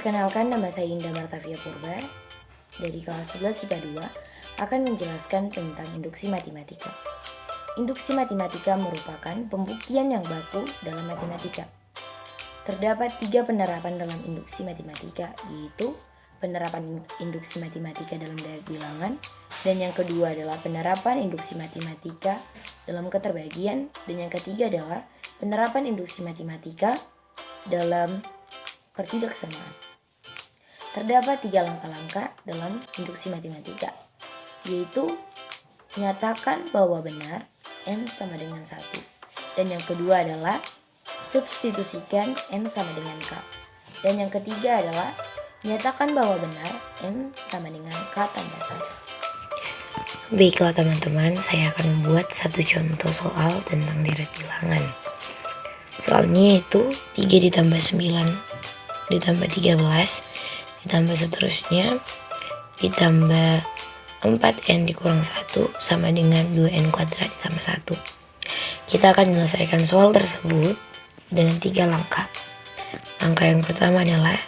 Perkenalkan, nama saya Indah Martavia Purba dari kelas 11 IPA 2 akan menjelaskan tentang induksi matematika. Induksi matematika merupakan pembuktian yang baku dalam matematika. Terdapat 3 penerapan dalam induksi matematika, yaitu penerapan induksi matematika dalam daya bilangan, dan yang kedua adalah penerapan induksi matematika dalam keterbagian, dan yang ketiga adalah penerapan induksi matematika dalam pertidaksamaan. Terdapat 3 langkah-langkah dalam induksi matematika, yaitu nyatakan bahwa benar N sama dengan 1. Dan yang kedua adalah substitusikan N sama dengan K. Dan yang ketiga adalah nyatakan bahwa benar N sama dengan K tambah 1. Baiklah teman-teman, saya akan membuat satu contoh soal tentang deret bilangan. Soalnya itu 3 ditambah 9 ditambah 13 ditambah seterusnya ditambah 4N dikurang 1 sama dengan 2N kuadrat ditambah 1. Kita akan menyelesaikan soal tersebut dengan 3 langkah. Langkah yang pertama adalah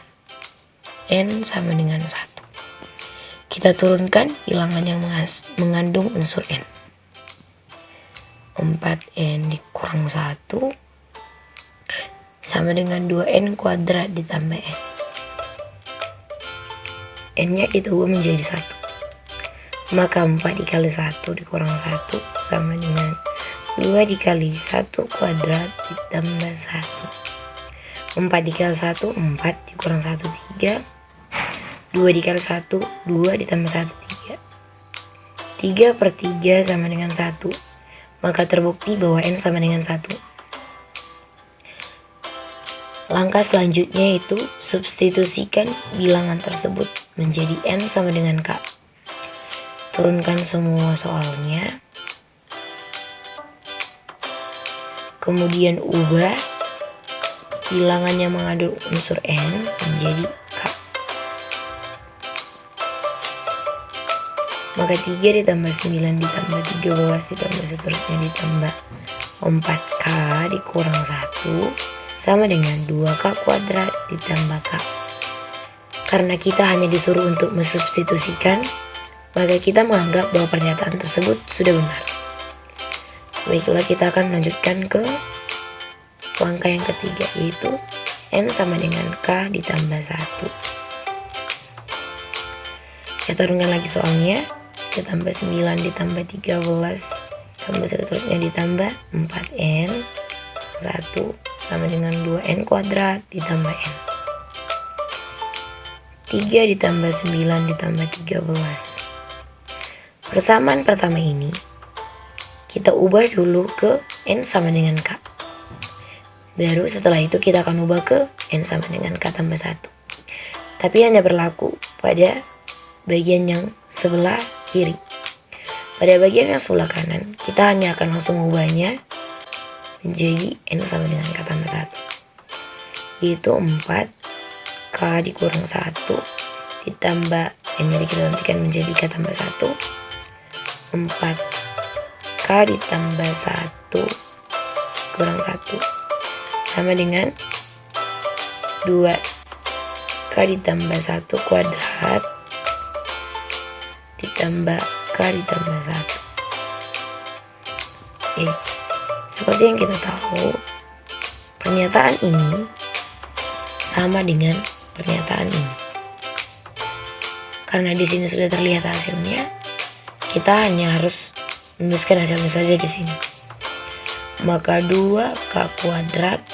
N sama dengan 1. Kita turunkan bilangan yang mengandung unsur N. 4N dikurang 1 sama dengan 2N kuadrat ditambah N. N-nya kita ubah menjadi 1. Maka 4 dikali 1 dikurang 1 sama dengan 2 dikali 1 kuadrat ditambah 1. 4 dikali 1, 4 dikurang 1, 3. 2 dikali 1, 2 ditambah 1, 3. 3 per 3 sama dengan 1. Maka terbukti bahwa N sama dengan 1. Langkah selanjutnya itu substitusikan bilangan tersebut menjadi N sama dengan K. Turunkan semua soalnya. Kemudian ubah bilangan yang mengandung unsur N menjadi K. Maka 3 ditambah 9 ditambah 13 ditambah seterusnya ditambah 4K dikurang 1 sama dengan 2K kuadrat ditambah K. Karena kita hanya disuruh untuk mensubstitusikan, maka kita menganggap bahwa pernyataan tersebut sudah benar. Baiklah, kita akan melanjutkan ke langkah yang ketiga, yaitu N sama dengan K ditambah 1. Kita turunkan lagi soalnya. Kita tambah 9 ditambah 13 tambah seterusnya ditambah 4N 1 sama dengan 2N kuadrat ditambah N. 3 ditambah 9 ditambah 13. Persamaan pertama ini kita ubah dulu ke N sama dengan K. Baru setelah itu kita akan ubah ke N sama dengan K tambah 1. Tapi hanya berlaku pada bagian yang sebelah kiri. Pada bagian yang sebelah kanan kita hanya akan langsung ubahnya menjadi N sama dengan K tambah 1, yaitu 4K dikurang 1 ditambah N-nya kita gantikan menjadi K tambah 1. 4K ditambah 1 kurang 1 sama dengan 2K ditambah 1 kuadrat ditambah K ditambah 1. Oke. Seperti yang kita tahu, pernyataan ini sama dengan pernyataan ini. Karena di sini sudah terlihat hasilnya, kita hanya harus menuliskan hasilnya saja di sini. Maka 2K kuadrat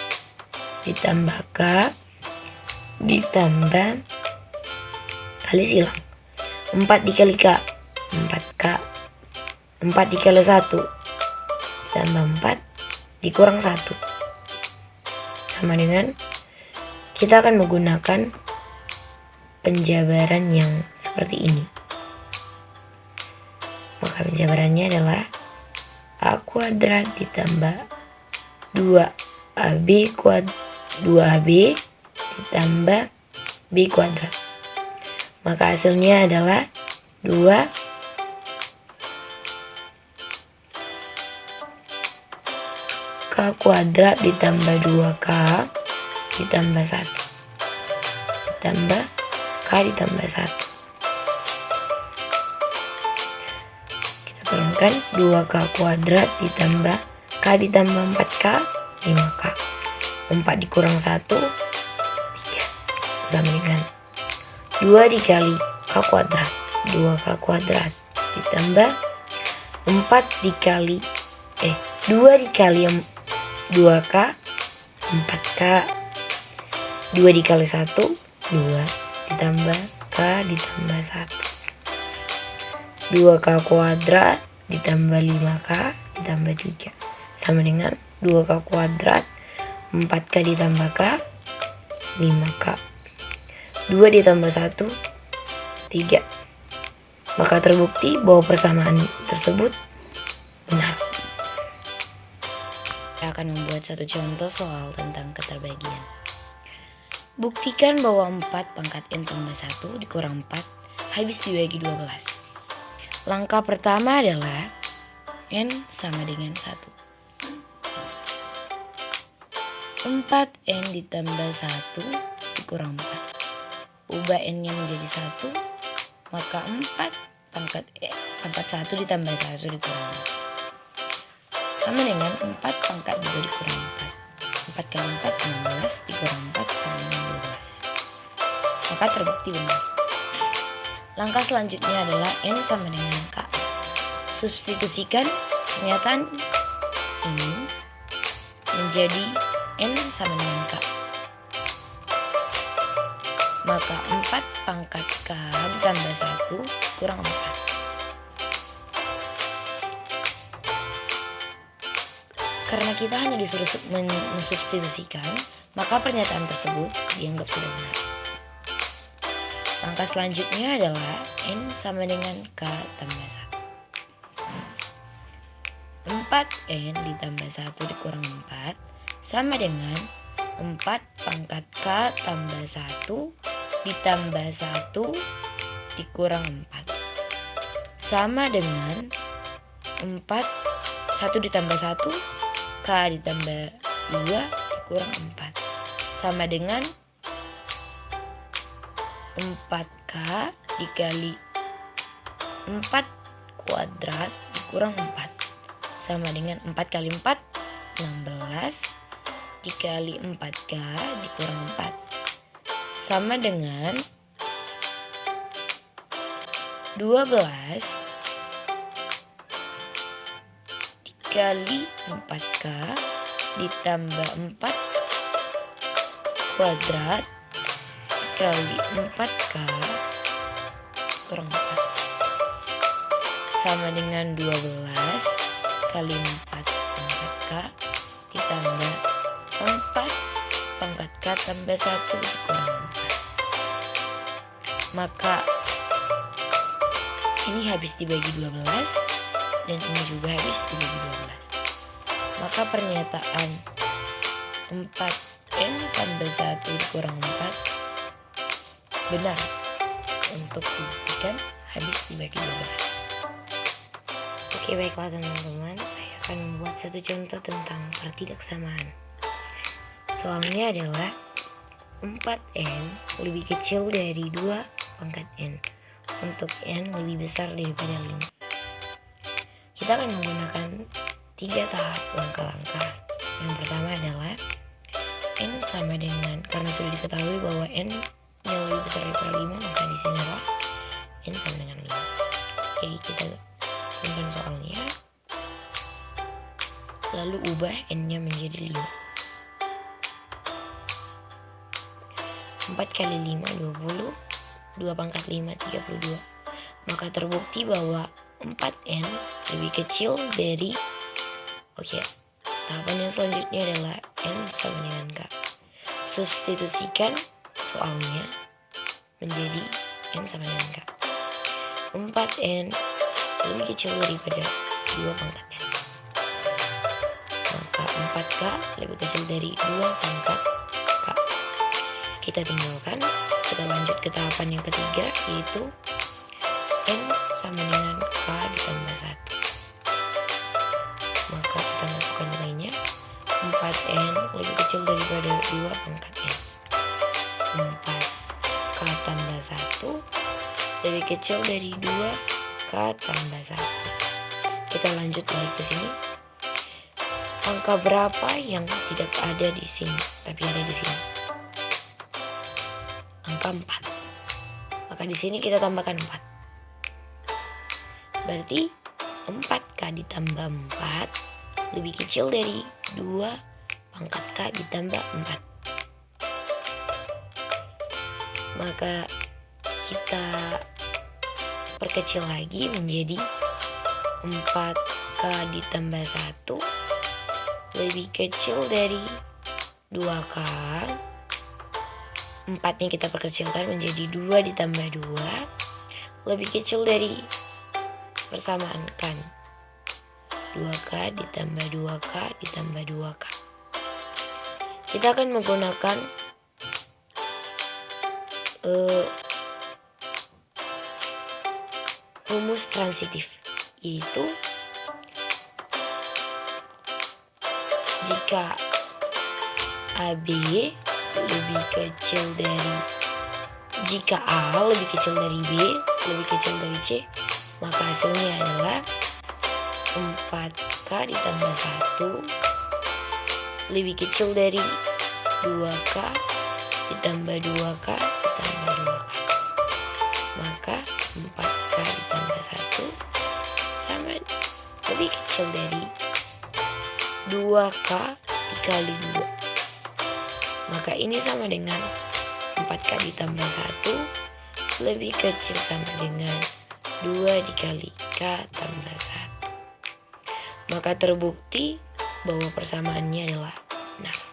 ditambah K ditambah kali silang. 4 dikali K, 4K. 4 dikali 1 ditambah 4 dikurang 1 sama dengan kita akan menggunakan penjabaran yang seperti ini. Maka penjabarannya adalah A kuadrat ditambah 2AB ditambah B kuadrat. Maka hasilnya adalah 2 K kuadrat ditambah 2K ditambah 1. ditambah K ditambah 1. Kita turunkan 2K kuadrat ditambah K ditambah 4K 5K. 4 dikurang 1 3 sama dengan 2 dikali K kuadrat 2K kuadrat ditambah 4 dikali 2 dikali 2K 4K. 2 dikali 1 2 ditambah K ditambah 1. 2K kuadrat ditambah 5K ditambah 3 sama dengan 2K kuadrat 4K ditambah K 5K. 2 ditambah 1 3. Maka terbukti bahwa persamaan tersebut benar. Saya akan membuat satu contoh soal tentang keterbagian. Buktikan bahwa 4 pangkat N tambah 1 dikurang 4 habis dibagi 12. Langkah pertama adalah N sama dengan 1. 4N ditambah 1 dikurang 4. Ubah N-nya menjadi 1, maka 4 pangkat 1 ditambah 1 dikurang 4. Sama dengan 4 pangkat 2 dikurang 4. 4 kali 4 16 dikurang 4 sama dengan 12. Maka terbukti benar. Langkah selanjutnya adalah N sama dengan K. Substitusikan pernyataan ini menjadi N sama dengan K. Maka 4 pangkat K ditambah 1 kurang 4. Karena kita hanya disuruh mensubstitusikan, maka pernyataan tersebut dianggap sudah benar. Langkah selanjutnya adalah N sama dengan K tambah 1. 4N ditambah 1 dikurang 4 sama dengan 4 pangkat K tambah 1 ditambah 1 dikurang 4. Sama dengan 1 ditambah 1 K ditambah 2 dikurang 4. Sama dengan 4K dikali 4 kuadrat dikurang 4. Sama dengan 4 kali 4 16 dikali 4K dikurang 4. Sama dengan 12 dikali 4K ditambah 4 kuadrat dikali 4K kurang 4. Sama dengan 12 kali 4 pangkat K ditambah 4 pangkat K tambah 1 dikurang 4. Maka ini habis dibagi 12 dan ini juga habis dibagi 12. Maka pernyataan 4N tambah 1 dikurang 4 benar untuk dibuktikan habis dibagi 12. Oke, baiklah teman-teman, saya akan membuat satu contoh tentang pertidaksamaan. Soalnya adalah 4N lebih kecil dari 2 pangkat N untuk N lebih besar daripada 5. Kita akan menggunakan 3 tahap langkah-langkah. Yang pertama adalah N sama dengan, karena sudah diketahui bahwa N yang lebih besar daripada 5, maka di sini adalah N sama dengan 5. Oke, kita simpan soalnya. Lalu ubah N-nya menjadi 5. 4 kali 5 20, 2 pangkat 5 32. Maka terbukti bahwa 4N lebih kecil dari tahapan yang selanjutnya adalah N sama dengan K. Substitusikan soalnya menjadi N sama dengan K. 4N lebih kecil daripada 2 pangkat N. Maka 4K lebih kecil dari 2 pangkat K. Kita tinggalkan, kita lanjut ke tahapan yang ketiga, yaitu N sama dengan K ditambah 1. Maka kita masukkan nilainya. 4N lebih kecil daripada 2 pangkat N. 4 1 lebih kecil dari 2K tambah 1. Kita lanjut lagi ke sini. Angka berapa yang tidak ada di sini tapi ada di sini? Angka 4. Maka di sini kita tambahkan 4. Berarti 4K ditambah 4 lebih kecil dari 2 pangkat K ditambah 4. Maka kita perkecil lagi menjadi 4K ditambah 1 lebih kecil dari 2K. 4-nya kita perkecilkan menjadi 2 ditambah 2 lebih kecil dari persamaan kan 2K ditambah 2K ditambah 2K. Kita akan menggunakan rumus transitif, yaitu jika AB lebih kecil dari jika A lebih kecil dari B lebih kecil dari C, maka hasilnya adalah 4K ditambah 1 lebih kecil dari 2K ditambah 2K ditambah 2K. Maka 4K ditambah 1 sama lebih kecil dari 2K dikali 2. Maka ini sama dengan 4K ditambah 1 lebih kecil sama dengan 2 dikali K tambah 1. Maka terbukti bahwa persamaannya adalah 6.